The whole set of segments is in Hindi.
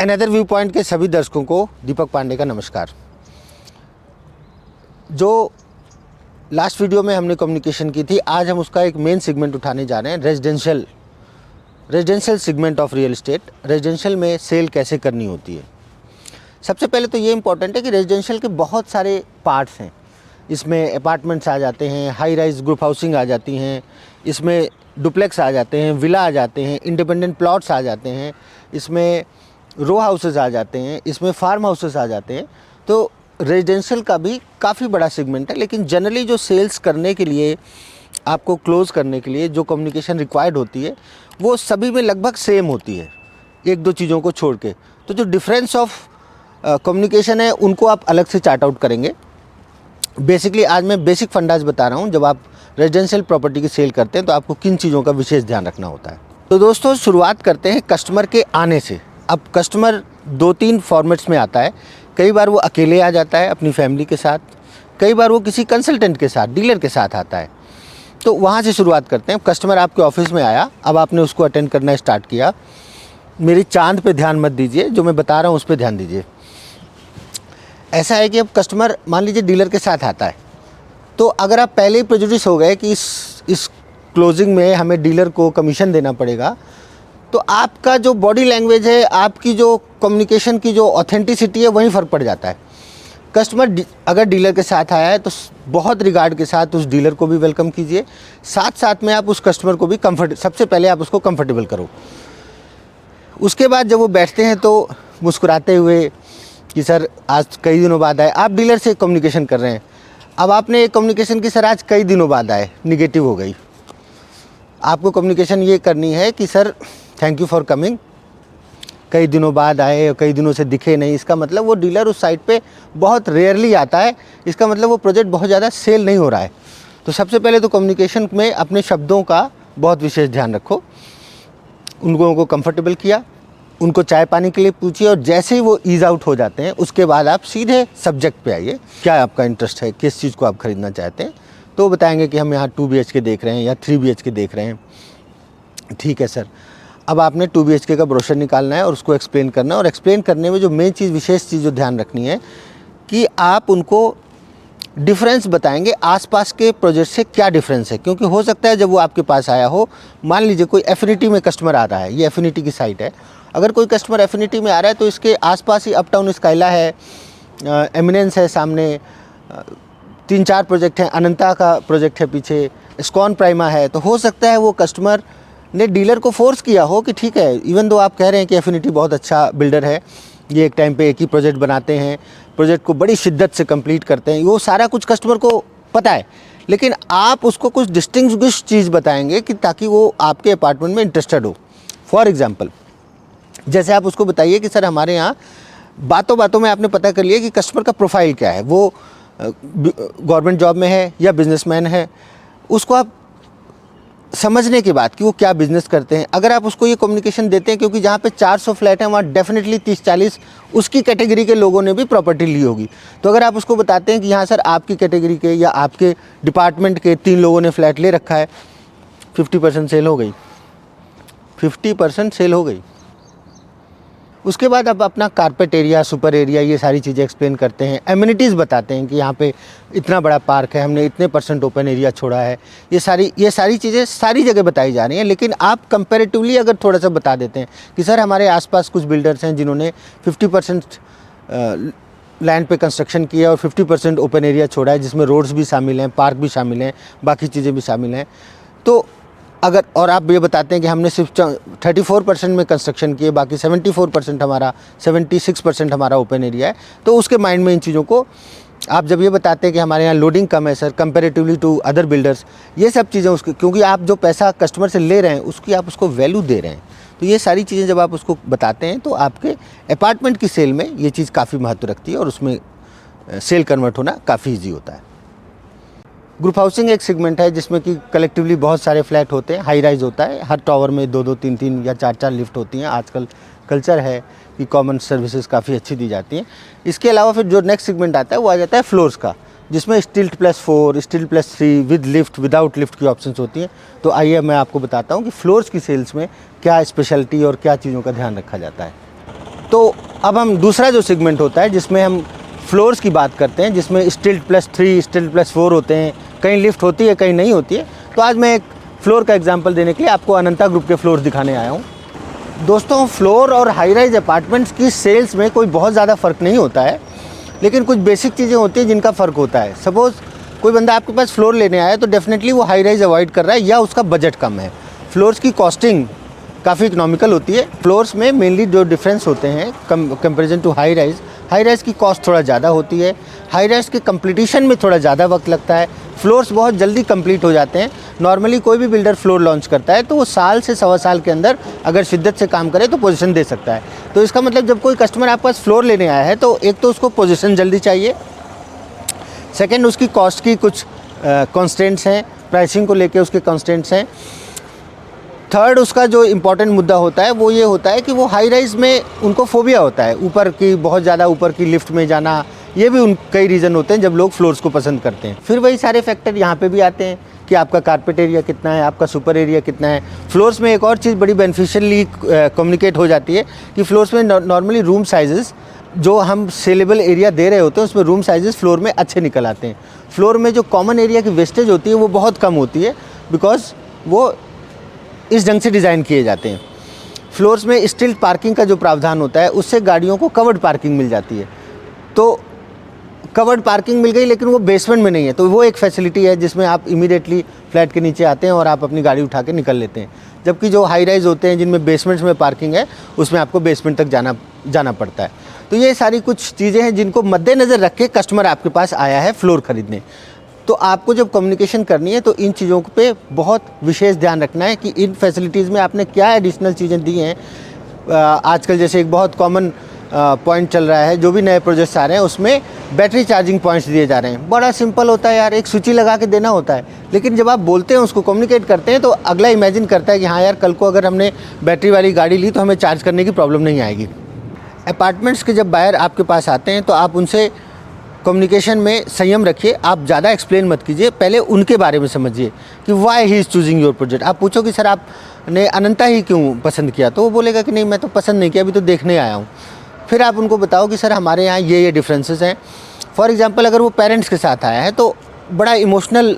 अनदर व्यू पॉइंट के सभी दर्शकों को दीपक पांडे का नमस्कार। जो लास्ट वीडियो में हमने कम्युनिकेशन की थी, आज हम उसका एक मेन सेगमेंट उठाने जा रहे हैं। Residential segment of real estate. Residential में सेल कैसे करनी होती है। सबसे पहले तो ये इम्पॉर्टेंट है कि रेजिडेंशियल के बहुत सारे पार्ट्स हैं। इसमें अपार्टमेंट्स आ जाते हैं, हाई राइज ग्रुप हाउसिंग आ जाती हैं, इसमें डुप्लेक्स आ जाते हैं, विला आ जाते हैं, इंडिपेंडेंट प्लॉट्स आ जाते हैं, इसमें रो हाउसेस आ जाते हैं, इसमें फार्म हाउसेस आ जाते हैं। तो रेजिडेंशियल का भी काफ़ी बड़ा सेगमेंट है। लेकिन जनरली जो सेल्स करने के लिए, आपको क्लोज करने के लिए जो कम्युनिकेशन रिक्वायर्ड होती है, वो सभी में लगभग सेम होती है, एक दो चीज़ों को छोड़ के। तो जो डिफरेंस ऑफ कम्युनिकेशन है, उनको आप अलग से चार्ट आउट करेंगे। बेसिकली आज मैं बेसिक फंडाज बता रहा हूँ। जब आप रेजिडेंशियल प्रॉपर्टी की सेल करते हैं तो आपको किन चीज़ों का विशेष ध्यान रखना होता है। तो दोस्तों, शुरुआत करते हैं कस्टमर के आने से। अब कस्टमर 2-3 फॉर्मेट्स में आता है। कई बार वो अकेले आ जाता है अपनी फैमिली के साथ, कई बार वो किसी कंसल्टेंट के साथ, डीलर के साथ आता है। तो वहाँ से शुरुआत करते हैं। कस्टमर आपके ऑफिस में आया, अब आपने उसको अटेंड करना स्टार्ट किया। मेरी चांद पे ध्यान मत दीजिए, जो मैं बता रहा हूँ उस पर ध्यान दीजिए। ऐसा है कि अब कस्टमर मान लीजिए डीलर के साथ आता है, तो अगर आप पहले ही प्रेजुडिस हो गए कि इस क्लोजिंग में हमें डीलर को कमीशन देना पड़ेगा, तो आपका जो बॉडी लैंग्वेज है, आपकी जो कम्युनिकेशन की जो ऑथेंटिसिटी है, वहीं फ़र्क पड़ जाता है। कस्टमर अगर डीलर के साथ आया है तो बहुत रिगार्ड के साथ उस डीलर को भी वेलकम कीजिए। साथ साथ में आप उस कस्टमर को भी सबसे पहले आप उसको कंफर्टेबल करो। उसके बाद जब वो बैठते हैं तो मुस्कुराते हुए कि सर आज कई दिनों बाद आए। आप डीलर से कम्युनिकेशन कर रहे हैं, अब आपने एक कम्युनिकेशन की सर आज कई दिनों बाद आए, निगेटिव हो गई। आपको कम्युनिकेशन ये करनी है कि sir thank you for coming, कई दिनों बाद आए, कई दिनों से दिखे नहीं। इसका मतलब वो डीलर उस साइट पे बहुत रेयरली आता है, इसका मतलब वो प्रोजेक्ट बहुत ज़्यादा सेल नहीं हो रहा है। तो सबसे पहले तो कम्युनिकेशन में अपने शब्दों का बहुत विशेष ध्यान रखो। उन लोगों को कंफर्टेबल किया, उनको चाय पानी के लिए पूछिए, और जैसे ही वो ईज़ आउट हो जाते हैं उसके बाद आप सीधे सब्जेक्ट पे आइए। क्या आपका इंटरेस्ट है, किस चीज़ को आप ख़रीदना चाहते हैं। तो बताएंगे कि हम यहाँ 2 BHK देख रहे हैं या 3 BHK देख रहे हैं। ठीक है सर, अब आपने 2 BHK का ब्रोशर निकालना है और उसको एक्सप्लेन करना है। और एक्सप्लेन करने में जो मेन चीज़, विशेष चीज़ जो ध्यान रखनी है कि आप उनको डिफरेंस बताएंगे आसपास के प्रोजेक्ट से, क्या डिफरेंस है। क्योंकि हो सकता है जब वो आपके पास आया हो, मान लीजिए कोई एफिनिटी में कस्टमर आ रहा है, ये एफिनिटी की साइट है। अगर कोई कस्टमर एफिनिटी में आ रहा है तो इसके आसपास ही अपटाउन स्काइला है, एमिनेंस है सामने, 3-4 प्रोजेक्ट हैं, अनंता का प्रोजेक्ट है पीछे, स्कॉन प्राइमा है। तो हो सकता है वो कस्टमर ने डीलर को फोर्स किया हो कि ठीक है, इवन दो आप कह रहे हैं कि एफिनिटी बहुत अच्छा बिल्डर है, ये एक टाइम पे एक ही प्रोजेक्ट बनाते हैं, प्रोजेक्ट को बड़ी शिद्दत से कंप्लीट करते हैं, वो सारा कुछ कस्टमर को पता है। लेकिन आप उसको कुछ डिस्टिंग्विश चीज़ बताएंगे कि ताकि वो आपके अपार्टमेंट में इंटरेस्टेड हो। फॉर एग्जांपल, जैसे आप उसको बताइए कि सर हमारे यहाँ बातों बातों में आपने पता कर लिया कि कस्टमर का प्रोफाइल क्या है, वो गवर्नमेंट जॉब में है या बिजनेसमैन है। उसको आप समझने के बाद कि वो क्या बिज़नेस करते हैं, अगर आप उसको ये कम्युनिकेशन देते हैं, क्योंकि जहाँ पे 400 फ्लैट हैं वहाँ डेफिनेटली 30-40 उसकी कैटेगरी के लोगों ने भी प्रॉपर्टी ली होगी। तो अगर आप उसको बताते हैं कि यहाँ सर आपकी कैटेगरी के या आपके डिपार्टमेंट के 3 लोगों ने फ्लैट ले रखा है, 50% सेल हो गई, 50% सेल हो गई। उसके बाद अब अपना कारपेट एरिया, सुपर एरिया, ये सारी चीज़ें एक्सप्लेन करते हैं। एमिनिटीज़ बताते हैं कि यहाँ पे इतना बड़ा पार्क है, हमने इतने % ओपन एरिया छोड़ा है। ये सारी चीज़ें सारी जगह बताई जा रही हैं। लेकिन आप कंपैरेटिवली अगर थोड़ा सा बता देते हैं कि सर हमारे आसपास कुछ बिल्डर्स हैं जिन्होंने 50% लैंड पे कंस्ट्रक्शन किया और 50% ओपन एरिया छोड़ा है, जिसमें रोड्स भी शामिल हैं, पार्क भी शामिल हैं, बाकी चीज़ें भी शामिल हैं। तो अगर और आप ये बताते हैं कि हमने सिर्फ 34% में कंस्ट्रक्शन किए, बाकी 76% हमारा ओपन एरिया है, तो उसके माइंड में इन चीज़ों को आप जब ये बताते हैं कि हमारे यहाँ लोडिंग कम है sir comparatively to other builders, ये सब चीज़ें उसकी, क्योंकि आप जो पैसा कस्टमर से ले रहे हैं उसकी आप उसको वैल्यू दे रहे हैं। तो ये सारी चीज़ें जब आप उसको बताते हैं तो आपके अपार्टमेंट की सेल में ये चीज़ काफ़ी महत्व रखती है और उसमें सेल कन्वर्ट होना काफ़ी ईजी होता है। ग्रुप हाउसिंग एक सेगमेंट है जिसमें कि कलेक्टिवली बहुत सारे फ्लैट होते हैं, हाई राइज होता है, हर टावर में 2-2, 3-3 या 4-4 लिफ्ट होती हैं। आजकल कल्चर है कि कॉमन सर्विसेज काफ़ी अच्छी दी जाती हैं। इसके अलावा फिर जो नेक्स्ट सेगमेंट आता है वो आ जाता है फ्लोर्स का, जिसमें stilt +4, stilt +3, with lift, without lift की ऑप्शंस होती हैं। तो आइए मैं आपको बताता हूँ कि फ्लोर्स की सेल्स में क्या स्पेशलिटी और क्या चीज़ों का ध्यान रखा जाता है। तो अब हम दूसरा जो सेगमेंट होता है जिसमें हम फ्लोर्स की बात करते हैं, जिसमें स्टिल्ट +3 स्टिल्ट +4 होते हैं, कहीं लिफ्ट होती है कहीं नहीं होती है। तो आज मैं एक फ्लोर का एग्जांपल देने के लिए आपको अनंता ग्रुप के फ्लोर दिखाने आया हूँ। दोस्तों, फ्लोर और हाई राइज अपार्टमेंट्स की सेल्स में कोई बहुत ज़्यादा फ़र्क नहीं होता है, लेकिन कुछ बेसिक चीज़ें होती हैं जिनका फ़र्क होता है। सपोज़ कोई बंदा आपके पास फ्लोर लेने आया तो डेफिनेटली वो हाई राइज अवॉइड कर रहा है या उसका बजट कम है। फ्लोर्स की कॉस्टिंग काफ़ी इकोनॉमिकल होती है। फ्लोर्स में मेनली जो डिफरेंस होते हैं कंपैरिजन टू हाई राइज की कॉस्ट थोड़ा ज़्यादा होती है। हाई राइज के कंप्लीटेशन में थोड़ा ज़्यादा वक्त लगता है। फ्लोर्स बहुत जल्दी कंप्लीट हो जाते हैं। नॉर्मली कोई भी बिल्डर फ्लोर लॉन्च करता है तो वो साल से सवा साल के अंदर अगर शिद्दत से काम करे तो पोजीशन दे सकता है। तो इसका मतलब जब कोई कस्टमर आपके पास फ्लोर लेने आया है तो एक तो उसको पोजीशन जल्दी चाहिए, सेकेंड उसकी कॉस्ट की कुछ कॉन्स्टेंट्स हैं, प्राइसिंग को लेके उसके कॉन्स्टेंट्स हैं। थर्ड उसका जो इम्पॉर्टेंट मुद्दा होता है वो ये होता है कि वो हाई राइज में उनको फोबिया होता है, ऊपर की बहुत ज़्यादा ऊपर की लिफ्ट में जाना। ये भी कई रीज़न होते हैं जब लोग फ्लोर्स को पसंद करते हैं। फिर वही सारे फैक्टर यहाँ पे भी आते हैं कि आपका कारपेट एरिया कितना है, आपका सुपर एरिया कितना है। फ्लोर्स में एक और चीज़ बड़ी बेनिफिशियली कम्युनिकेट हो जाती है कि फ्लोर्स में नॉर्मली रूम साइजेस जो हम सेलेबल एरिया दे रहे होते हैं उसमें रूम साइजेस फ्लोर में अच्छे निकल आते हैं। फ्लोर में जो कॉमन एरिया की वेस्टेज होती है वो बहुत कम होती है, बिकॉज वो इस ढंग से डिज़ाइन किए जाते हैं। फ्लोर्स में स्टिल्ट पार्किंग का जो प्रावधान होता है उससे गाड़ियों को कवर्ड पार्किंग मिल जाती है। तो कवर्ड पार्किंग मिल गई लेकिन वो बेसमेंट में नहीं है, तो वो एक फैसिलिटी है जिसमें आप इमीडिएटली फ्लैट के नीचे आते हैं और आप अपनी गाड़ी उठा के निकल लेते हैं। जबकि जो हाई राइज होते हैं जिनमें बेसमेंट्स में पार्किंग है उसमें आपको बेसमेंट तक जाना पड़ता है। तो ये सारी कुछ चीज़ें हैं जिनको मद्देनज़र रख के कस्टमर आपके पास आया है फ्लोर ख़रीदने। तो आपको जब कम्युनिकेशन करनी है तो इन चीज़ों पे बहुत विशेष ध्यान रखना है कि इन फैसिलिटीज़ में आपने क्या एडिशनल चीज़ें दी हैं। आजकल जैसे एक बहुत कॉमन पॉइंट चल रहा है, जो भी नए प्रोजेक्ट्स आ रहे हैं उसमें बैटरी चार्जिंग पॉइंट्स दिए जा रहे हैं। बड़ा सिंपल होता है यार, एक स्विच ही लगा के देना होता है, लेकिन जब आप बोलते हैं उसको कम्युनिकेट करते हैं तो अगला इमेजिन करता है कि हाँ यार, कल को अगर हमने बैटरी वाली गाड़ी ली तो हमें चार्ज करने की प्रॉब्लम नहीं आएगी। अपार्टमेंट्स के जब बायर आपके पास आते हैं तो आप उनसे कम्युनिकेशन में संयम रखिए। आप ज़्यादा एक्सप्लेन मत कीजिए, पहले उनके बारे में समझिए कि why he is choosing your project. आप पूछो कि सर आपने अनंता ही क्यों पसंद किया, तो वो बोलेगा कि नहीं मैं तो पसंद नहीं किया, अभी तो देखने आया हूँ। फिर आप उनको बताओ कि सर हमारे यहाँ ये डिफरेंसेस हैं। फॉर एग्जांपल अगर वो पेरेंट्स के साथ आया है तो बड़ा इमोशनल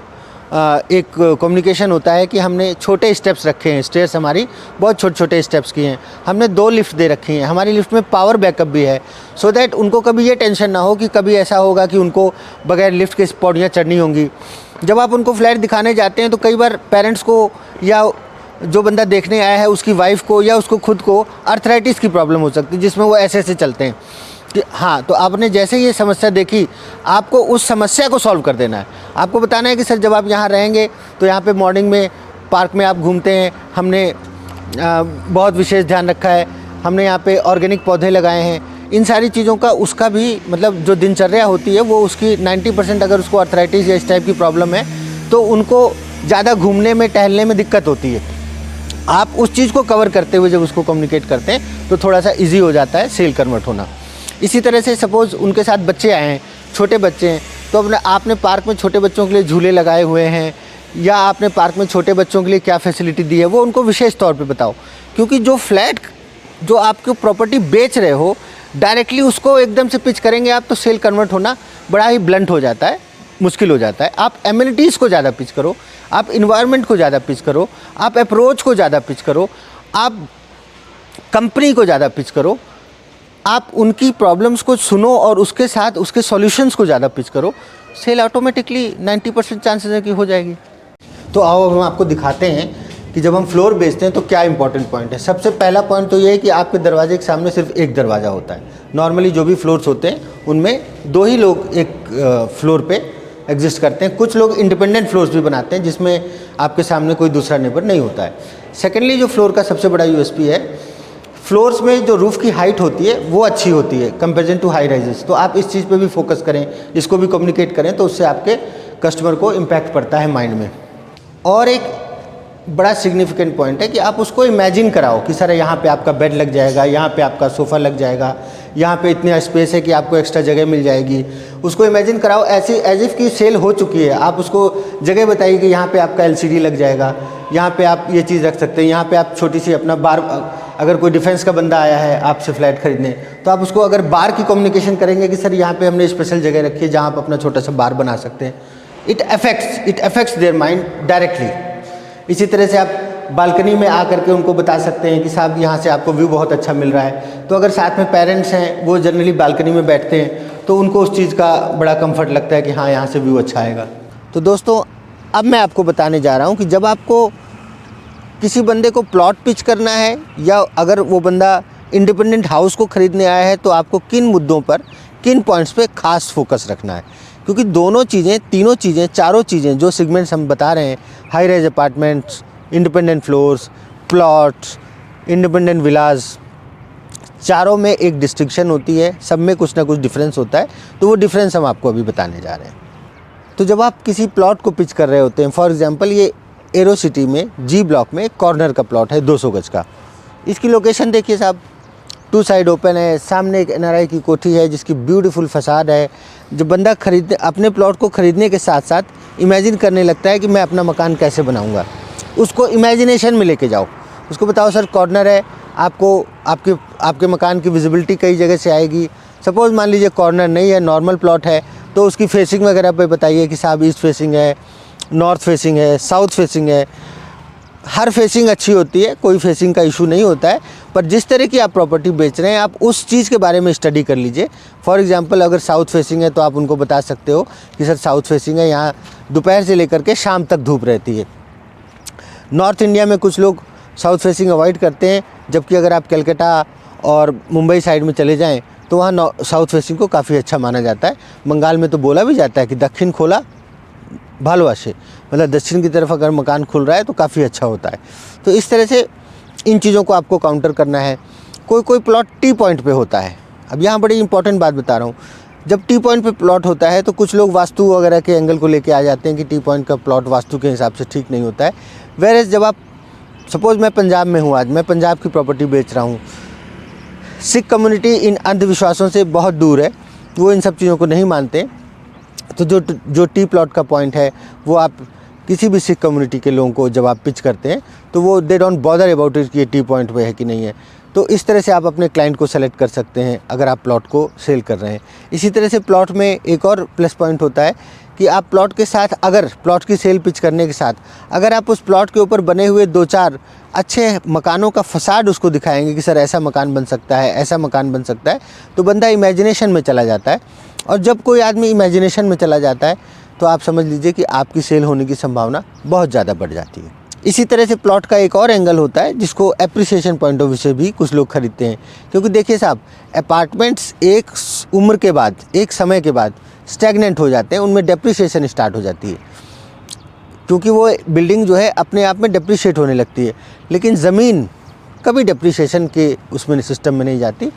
एक कम्युनिकेशन होता है कि हमने छोटे स्टेप्स रखे हैं, स्टेयर्स हमारी बहुत छोटे स्टेप्स की हैं, हमने 2 लिफ्ट दे रखी हैं, हमारी लिफ्ट में पावर बैकअप भी है, सो दैट उनको कभी ये टेंशन ना हो कि कभी ऐसा होगा कि उनको बगैर लिफ्ट के पौड़ियाँ चढ़नी होंगी। जब आप उनको फ्लैट दिखाने जाते हैं तो कई बार पेरेंट्स को या जो बंदा देखने आया है उसकी वाइफ को या उसको खुद को अर्थराइटिस की प्रॉब्लम हो सकती है, जिसमें वो ऐसे चलते हैं कि हाँ, तो आपने जैसे ये समस्या देखी आपको उस समस्या को सॉल्व कर देना है। आपको बताना है कि सर जब आप यहाँ रहेंगे तो यहाँ पे मॉर्निंग में पार्क में आप घूमते हैं, हमने बहुत विशेष ध्यान रखा है, हमने यहाँ पे ऑर्गेनिक पौधे लगाए हैं। इन सारी चीज़ों का उसका भी मतलब जो दिनचर्या होती है वो उसकी 90% अगर उसको अर्थराइटिस या इस टाइप की प्रॉब्लम है तो उनको ज़्यादा घूमने में टहलने में दिक्कत होती है। आप उस चीज़ को कवर करते हुए जब उसको कम्युनिकेट करते हैं तो थोड़ा सा ईजी हो जाता है सेल कन्वर्ट होना। इसी तरह से सपोज़ उनके साथ बच्चे आए हैं, छोटे बच्चे हैं, तो आपने पार्क में छोटे बच्चों के लिए झूले लगाए हुए हैं या आपने पार्क में छोटे बच्चों के लिए क्या फैसिलिटी दी है वो उनको विशेष तौर पे बताओ। क्योंकि जो फ्लैट जो आपको प्रॉपर्टी बेच रहे हो डायरेक्टली उसको एकदम से पिच करेंगे आप तो सेल कन्वर्ट होना बड़ा ही ब्लंट हो जाता है, मुश्किल हो जाता है। आप एमिनिटीज़ को ज़्यादा पिच करो, आप इन्वायरमेंट को ज़्यादा पिच करो, आप अप्रोच को ज़्यादा पिच करो, आप कंपनी को ज़्यादा पिच करो, आप उनकी प्रॉब्लम्स को सुनो और उसके साथ उसके सॉल्यूशंस को ज़्यादा पिच करो। सेल ऑटोमेटिकली 90% चांसेस है कि हो जाएगी। तो आओ अब हम आपको दिखाते हैं कि जब हम फ्लोर बेचते हैं तो क्या इंपॉर्टेंट पॉइंट है। सबसे पहला पॉइंट तो ये है कि आपके दरवाजे के सामने सिर्फ एक दरवाज़ा होता है। नॉर्मली जो भी फ्लोर्स होते हैं उनमें 2 ही लोग एक फ्लोर पे एग्जिस्ट करते हैं। कुछ लोग इंडिपेंडेंट फ्लोर्स भी बनाते हैं जिसमें आपके सामने कोई दूसरा नेबर नहीं होता है। सेकेंडली जो फ्लोर का सबसे बड़ा यूएसपी है, फ्लोर्स में जो रूफ़ की हाइट होती है वो अच्छी होती है कंपेरिजन टू हाई राइजेस। तो आप इस चीज़ पे भी फोकस करें, इसको भी कम्युनिकेट करें तो उससे आपके कस्टमर को इम्पैक्ट पड़ता है माइंड में। और एक बड़ा सिग्निफिकेंट पॉइंट है कि आप उसको इमेजिन कराओ कि सर यहाँ पे आपका बेड लग जाएगा, यहाँ पे आपका सोफ़ा लग जाएगा, यहाँ पे इतनी स्पेस है कि आपको एक्स्ट्रा जगह मिल जाएगी। उसको इमेजिन कराओ ऐसे एज इफ़ की सेल हो चुकी है। आप उसको जगह बताइए कि यहाँ पे आपका LCD लग जाएगा, यहाँ पे आप ये चीज़ रख सकते हैं, यहाँ पे आप छोटी सी अपना अगर कोई डिफेंस का बंदा आया है आपसे फ्लैट खरीदने, तो आप उसको अगर बार की कम्युनिकेशन करेंगे कि सर यहाँ पे हमने स्पेशल जगह रखी है जहाँ आप अपना छोटा सा बार बना सकते हैं, it affects their mind directly. इसी तरह से आप बालकनी में आकर के उनको बता सकते हैं कि साहब यहाँ से आपको व्यू बहुत अच्छा मिल रहा है। तो अगर साथ में पेरेंट्स हैं, वो जनरली बालकनी में बैठते हैं, तो उनको उस चीज़ का बड़ा कंफर्ट लगता है कि हाँ यहाँ से व्यू अच्छा आएगा। तो दोस्तों अब मैं आपको बताने जा रहा हूँ कि जब आपको किसी बंदे को प्लॉट पिच करना है या अगर वो बंदा इंडिपेंडेंट हाउस को ख़रीदने आया है, तो आपको किन मुद्दों पर, किन पॉइंट्स पे खास फोकस रखना है। क्योंकि दोनों चीज़ें, तीनों चीज़ें, चारों चीज़ें जो सेगमेंट्स हम बता रहे हैं, high rise apartments, independent floors, plots, independent villas, चारों में एक डिस्टिंक्शन होती है, सब में कुछ ना कुछ डिफरेंस होता है। तो वो डिफरेंस हम आपको अभी बताने जा रहे हैं। तो जब आप किसी प्लॉट को पिच कर रहे होते हैं, फॉर एग्जांपल ये एरो सिटी में जी ब्लॉक में एक कॉर्नर का प्लॉट है 200 गज का। इसकी लोकेशन देखिए साहब, 2 साइड ओपन है, सामने एक NRI की कोठी है जिसकी ब्यूटीफुल फसाद है। जब बंदा अपने प्लॉट को ख़रीदने के साथ साथ इमेजिन करने लगता है कि मैं अपना मकान कैसे बनाऊँगा, उसको इमेजिनेशन में लेके जाओ। उसको बताओ सर कॉर्नर है, आपको आपके मकान की विजिबिलिटी कई जगह से आएगी। सपोज़ मान लीजिए कॉर्नर नहीं है, नॉर्मल प्लॉट है, तो उसकी फेसिंग वगैरह पे बताइए कि साहब ईस्ट फेसिंग है, नॉर्थ फेसिंग है, साउथ फेसिंग है। हर फेसिंग अच्छी होती है, कोई फेसिंग का इशू नहीं होता है, पर जिस तरह की आप प्रॉपर्टी बेच रहे हैं आप उस चीज़ के बारे में स्टडी कर लीजिए। फॉर एग्जांपल अगर साउथ फेसिंग है तो आप उनको बता सकते हो कि सर साउथ फेसिंग है, यहाँ दोपहर से लेकर के शाम तक धूप रहती है। नॉर्थ इंडिया में कुछ लोग साउथ फेसिंग अवॉइड करते हैं, जबकि अगर आप कलकत्ता और मुंबई साइड में चले जाएं तो वहाँ साउथ फेसिंग को काफ़ी अच्छा माना जाता है। बंगाल में तो बोला भी जाता है कि दक्षिण खोला भालवासे, मतलब दक्षिण की तरफ अगर मकान खुल रहा है तो काफ़ी अच्छा होता है। तो इस तरह से इन चीज़ों को आपको काउंटर करना है। कोई प्लॉट टी पॉइंट पे होता है। अब यहाँ बड़ी इंपॉर्टेंट बात बता रहा हूँ, जब टी पॉइंट पे प्लॉट होता है तो कुछ लोग वास्तु वगैरह के एंगल को लेके आ जाते हैं कि टी पॉइंट का प्लॉट वास्तु के हिसाब से ठीक नहीं होता है। वेयर जब आप, सपोज़ मैं पंजाब में हूँ, आज मैं पंजाब की प्रॉपर्टी बेच रहा हूँ, सिख कम्युनिटी इन अंधविश्वासों से बहुत दूर है, वो इन सब चीज़ों को नहीं मानते। तो जो टी प्लॉट का पॉइंट है वो आप किसी भी सिख कम्युनिटी के लोगों को जब आप पिच करते हैं तो वो they don't bother about it कि ये टी पॉइंट पे है कि नहीं है। तो इस तरह से आप अपने क्लाइंट को सेलेक्ट कर सकते हैं अगर आप प्लॉट को सेल कर रहे हैं। इसी तरह से प्लॉट में एक और प्लस पॉइंट होता है कि आप प्लॉट के साथ, अगर प्लॉट की सेल पिच करने के साथ अगर आप उस प्लॉट के ऊपर बने हुए 2-4 अच्छे मकानों का फसाड उसको दिखाएंगे कि सर ऐसा मकान बन सकता है, ऐसा मकान बन सकता है, तो बंदा इमेजिनेशन में चला जाता है। और जब कोई आदमी इमेजिनेशन में चला जाता है तो आप समझ लीजिए कि आपकी सेल होने की संभावना बहुत ज़्यादा बढ़ जाती है। इसी तरह से प्लॉट का एक और एंगल होता है जिसको एप्रिसिएशन पॉइंट ऑफ व्यू से भी कुछ लोग खरीदते हैं। क्योंकि देखिए साहब, अपार्टमेंट्स एक उम्र के बाद, एक समय के बाद स्टैग्नेंट हो जाते हैं, उनमें डेप्रिसिएशन स्टार्ट हो जाती है, क्योंकि वो बिल्डिंग जो है अपने आप में डेप्रिशिएट होने लगती है। लेकिन ज़मीन कभी डेप्रिसिएशन के उसमें सिस्टम में नहीं जाती,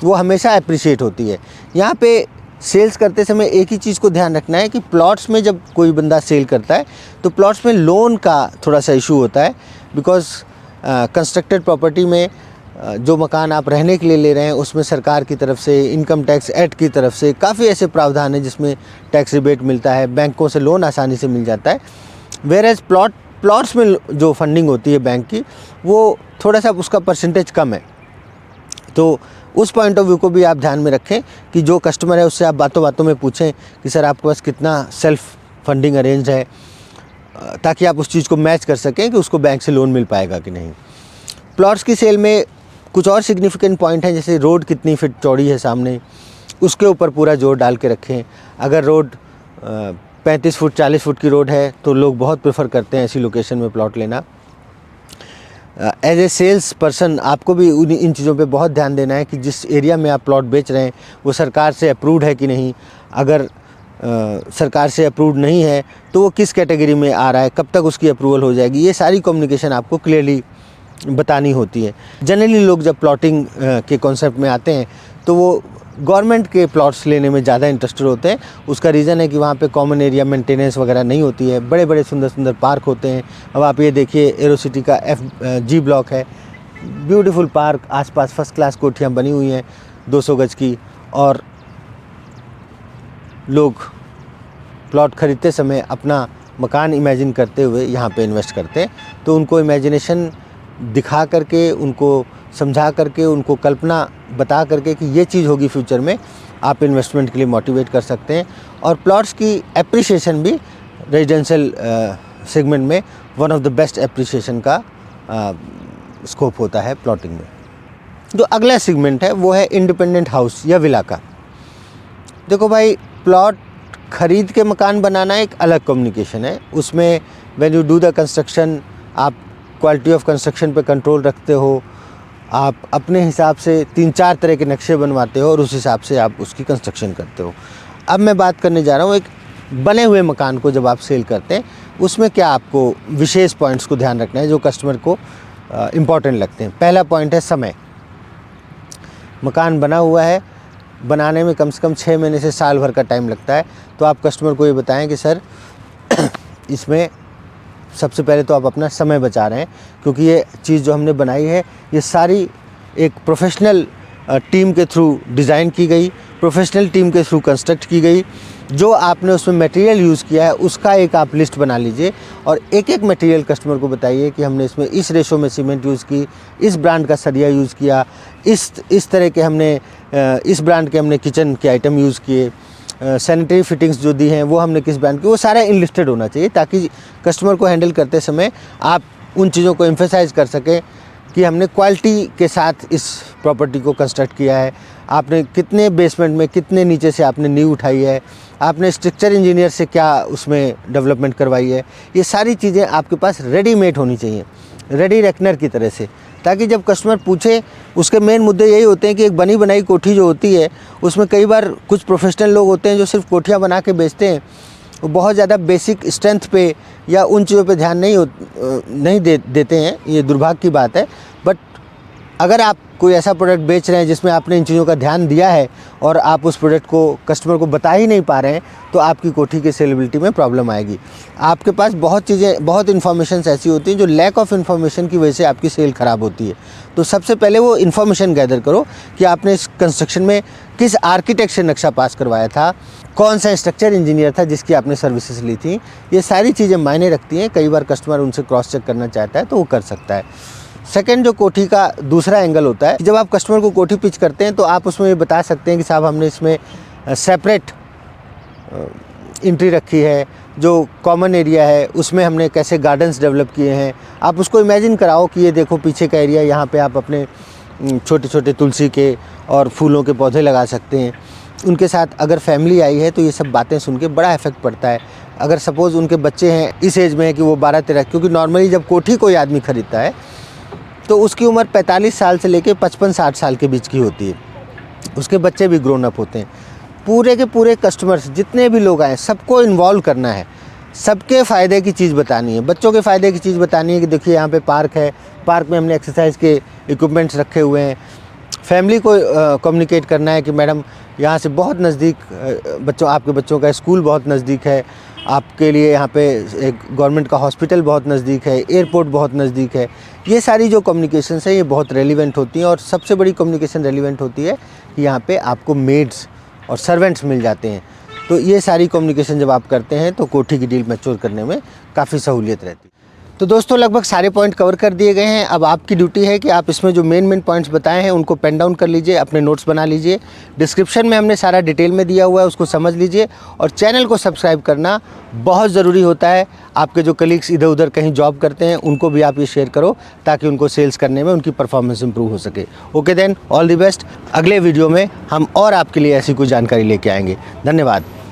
वो हमेशा अप्रिशिएट होती है। यहाँ पे सेल्स करते समय एक ही चीज़ को ध्यान रखना है कि प्लॉट्स में जब कोई बंदा सेल करता है तो प्लॉट्स में लोन का थोड़ा सा इशू होता है। बिकॉज़ कंस्ट्रक्टेड प्रॉपर्टी में जो मकान आप रहने के लिए ले रहे हैं उसमें सरकार की तरफ से, इनकम टैक्स एक्ट की तरफ से काफ़ी ऐसे प्रावधान हैं जिसमें टैक्स रिबेट मिलता है, बैंकों से लोन आसानी से मिल जाता है। वेयरएज़ प्लॉट्स में जो फंडिंग होती है बैंक की, वो थोड़ा सा उसका परसेंटेज कम है। तो उस पॉइंट ऑफ व्यू को भी आप ध्यान में रखें कि जो कस्टमर है उससे आप बातों बातों में पूछें कि सर आपके पास कितना सेल्फ फंडिंग अरेंज है, ताकि आप उस चीज़ को मैच कर सकें कि उसको बैंक से लोन मिल पाएगा कि नहीं। प्लॉट्स की सेल में कुछ और सिग्निफिकेंट पॉइंट हैं, जैसे रोड कितनी फीट चौड़ी है सामने, उसके ऊपर पूरा जोर डाल के रखें। अगर रोड 35 फुट 40 फुट की रोड है तो लोग बहुत प्रेफर करते हैं ऐसी लोकेशन में प्लॉट लेना। एज ए सेल्स पर्सन आपको भी इन चीज़ों पे बहुत ध्यान देना है कि जिस एरिया में आप प्लॉट बेच रहे हैं वो सरकार से अप्रूव्ड है कि नहीं। अगर सरकार से अप्रूव्ड नहीं है तो वो किस कैटेगरी में आ रहा है, कब तक उसकी अप्रूवल हो जाएगी, ये सारी कम्युनिकेशन आपको क्लियरली बतानी होती है। जनरली लोग जब प्लॉटिंग के कॉन्सेप्ट में आते हैं तो वो गवर्नमेंट के प्लॉट्स लेने में ज़्यादा इंटरेस्टेड होते हैं। उसका रीज़न है कि वहाँ पे कॉमन एरिया मेंटेनेंस वगैरह नहीं होती है, बड़े बड़े सुंदर सुंदर पार्क होते हैं। अब आप ये देखिए, एरो सिटी का जी ब्लॉक है, ब्यूटीफुल पार्क, आसपास फर्स्ट क्लास कोठियाँ बनी हुई हैं 200 गज की, और लोग प्लॉट ख़रीदते समय अपना मकान इमेजिन करते हुए यहाँ पे इन्वेस्ट करते हैं। तो उनको इमेजिनेशन दिखा करके, उनको समझा करके, उनको कल्पना बता करके कि ये चीज़ होगी फ्यूचर में, आप इन्वेस्टमेंट के लिए मोटिवेट कर सकते हैं। और प्लॉट्स की एप्रिसिएशन भी रेजिडेंशियल सेगमेंट में one of the best appreciation का स्कोप होता है प्लॉटिंग में। जो अगला सेगमेंट है वो है इंडिपेंडेंट हाउस या विला का। देखो भाई, प्लॉट खरीद के मकान बनाना एक अलग कम्युनिकेशन है। उसमें when you do the construction, आप क्वालिटी ऑफ कंस्ट्रक्शन पे कंट्रोल रखते हो, आप अपने हिसाब से 3-4 तरह के नक्शे बनवाते हो और उस हिसाब से आप उसकी कंस्ट्रक्शन करते हो। अब मैं बात करने जा रहा हूँ एक बने हुए मकान को जब आप सेल करते हैं, उसमें क्या आपको विशेष पॉइंट्स को ध्यान रखना है जो कस्टमर को इम्पॉर्टेंट लगते हैं। पहला पॉइंट है समय। मकान बना हुआ है, बनाने में कम से कम 6 महीने से साल भर का टाइम लगता है, तो आप कस्टमर को ये बताएं कि सर इसमें सबसे पहले तो आप अपना समय बचा रहे हैं, क्योंकि ये चीज़ जो हमने बनाई है ये सारी एक प्रोफेशनल टीम के थ्रू डिज़ाइन की गई, प्रोफेशनल टीम के थ्रू कंस्ट्रक्ट की गई। जो आपने उसमें मटेरियल यूज़ किया है उसका एक आप लिस्ट बना लीजिए और एक एक मटेरियल कस्टमर को बताइए कि हमने इसमें इस रेशो में सीमेंट यूज़ की, इस ब्रांड का सरिया यूज़ किया, इस तरह के हमने इस ब्रांड के हमने किचन के आइटम यूज़ किए, सैनिटरी फिटिंग्स जो दी हैं वो हमने किस ब्रांड की, वो सारा इनलिस्टेड होना चाहिए ताकि कस्टमर को हैंडल करते समय आप उन चीज़ों को एम्फेसाइज कर सकें कि हमने क्वालिटी के साथ इस प्रॉपर्टी को कंस्ट्रक्ट किया है। आपने कितने बेसमेंट में, कितने नीचे से आपने नींव उठाई है, आपने स्ट्रक्चर इंजीनियर से क्या उसमें डेवलपमेंट करवाई है, ये सारी चीज़ें आपके पास रेडीमेड होनी चाहिए, रेडी रेकनर की तरह से, ताकि जब कस्टमर पूछे, उसके मेन मुद्दे यही होते हैं कि एक बनी बनाई कोठी जो होती है उसमें कई बार कुछ प्रोफेशनल लोग होते हैं जो सिर्फ कोठियाँ बना के बेचते हैं, वो बहुत ज़्यादा बेसिक स्ट्रेंथ पे या उन चीज़ों पे ध्यान नहीं देते हैं। ये दुर्भाग्य की बात है। बट अगर आप कोई ऐसा प्रोडक्ट बेच रहे हैं जिसमें आपने इन चीज़ों का ध्यान दिया है और आप उस प्रोडक्ट को कस्टमर को बता ही नहीं पा रहे हैं, तो आपकी कोठी की सेलेबिलिटी में प्रॉब्लम आएगी। आपके पास बहुत इन्फॉर्मेशन ऐसी होती हैं जो लैक ऑफ इन्फॉर्मेशन की वजह से आपकी सेल ख़राब होती है। तो सबसे पहले वो इन्फॉर्मेशन गैदर करो कि आपने इस कंस्ट्रक्शन में किस आर्किटेक्ट से नक्शा पास करवाया था, कौन सा स्ट्रक्चर इंजीनियर था जिसकी आपने सर्विसेज ली थी। ये सारी चीज़ें मायने रखती हैं। कई बार कस्टमर उनसे क्रॉस चेक करना चाहता है तो वो कर सकता है। सेकंड, जो कोठी का दूसरा एंगल होता है, जब आप कस्टमर को कोठी पिच करते हैं तो आप उसमें ये बता सकते हैं कि साहब हमने इसमें सेपरेट एंट्री रखी है, जो कॉमन एरिया है उसमें हमने कैसे गार्डन्स डेवलप किए हैं। आप उसको इमेजिन कराओ कि ये देखो पीछे का एरिया, यहाँ पे आप अपने छोटे छोटे तुलसी के और फूलों के पौधे लगा सकते हैं। उनके साथ अगर फैमिली आई है तो ये सब बातें सुन के बड़ा इफेक्ट पड़ता है। अगर सपोज़ उनके बच्चे हैं इस एज में है कि वो 12-13, क्योंकि नॉर्मली जब कोठी कोई आदमी ख़रीदता है तो उसकी उम्र 45 साल से लेकर 55-60 साल के बीच की होती है। उसके बच्चे भी ग्रोन अप होते हैं। पूरे के पूरे कस्टमर्स जितने भी लोग आए सबको इन्वॉल्व करना है, सबके फ़ायदे की चीज़ बतानी है। बच्चों के फ़ायदे की चीज़ बतानी है कि देखिए यहाँ पे पार्क है, पार्क में हमने एक्सरसाइज के इक्विपमेंट्स रखे हुए हैं। फैमिली को कम्युनिकेट करना है कि मैडम यहाँ से बहुत नज़दीक आपके बच्चों का स्कूल बहुत नज़दीक है, आपके लिए यहाँ पे एक गवर्नमेंट का हॉस्पिटल बहुत नज़दीक है, एयरपोर्ट बहुत नज़दीक है। ये सारी जो कम्युनिकेशंस है ये बहुत रेलिवेंट होती हैं। और सबसे बड़ी कम्युनिकेशन रेलिवेंट होती है कि यहाँ पे आपको मेड्स और सर्वेंट्स मिल जाते हैं। तो ये सारी कम्युनिकेशन जब आप करते हैं तो कोठी की डील मैच्योर करने में काफ़ी सहूलियत रहती है। तो दोस्तों लगभग सारे पॉइंट कवर कर दिए गए हैं। अब आपकी ड्यूटी है कि आप इसमें जो मेन पॉइंट्स बताए हैं उनको पेन डाउन कर लीजिए, अपने नोट्स बना लीजिए। डिस्क्रिप्शन में हमने सारा डिटेल में दिया हुआ है, उसको समझ लीजिए। और चैनल को सब्सक्राइब करना बहुत ज़रूरी होता है। आपके जो कलीग्स इधर उधर कहीं जॉब करते हैं उनको भी आप ये शेयर करो ताकि उनको सेल्स करने में उनकी परफॉर्मेंस इंप्रूव हो सके। Okay then, all the best. अगले वीडियो में हम और आपके लिए ऐसी कोई जानकारी लेके आएंगे। धन्यवाद।